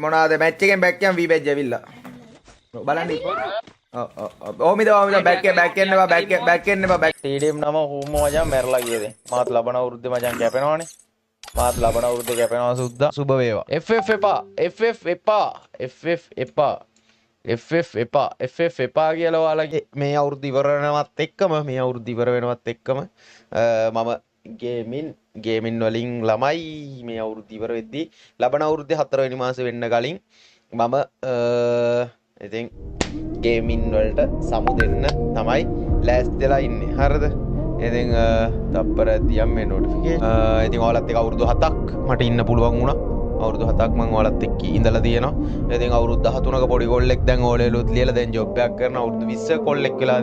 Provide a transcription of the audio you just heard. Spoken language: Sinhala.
මොනවාද මැච් එකෙන් බැක් යම් වී බැජ් ඇවිල්ලා. බලන්න ඕමිද බැක් එන්නවා බැක් එන්නවා බැක් ස්ටේඩියම් නම හූම මචං මැරලා ගියද මාත් ලබන අවුරුද්දේ මචං කැපෙනවනේ මාත් ලබන අවුරුද්දේ කැපෙනවා සුද්දා සුබ වේවා FF එපා FF එපා FF එපා FF එපා FF එපා කියලා ඔයාලගේ මේ අවුරුද්ද ඉවර වෙනවත් එක්කම මේ අවුරුද්ද ඉවර වෙනවත් එක්කම මම ගේමින් වලින් ළමයි මේ අවුරුද්ද ඉවර වෙද්දී ලබන අවුරුද්දේ 4 වෙනි මාසේ වෙන්න කලින් මම ඉතින් ගේමින් වලට සමු දෙන්න තමයි ලෑස්තිලා ඉන්නේ හරිද ඉතින් තප්පර දියම් මේ නොටිෆිකේෂන් ඉතින් ඔයාලත් එක්ක අවුරුදු 7ක් මට ඉන්න පුළුවන් වුණා අවුරුදු 7ක් මම ඔයාලත් එක්ක ඉඳලා තියෙනවා ඉතින් අවුරුදු 13ක පොඩි කොල්ලෙක් දැන් ඕලෙලුත් ලියලා දැන් ජොබ් එකක් කරන අවුරුදු 20 කොල්ලෙක් වෙලා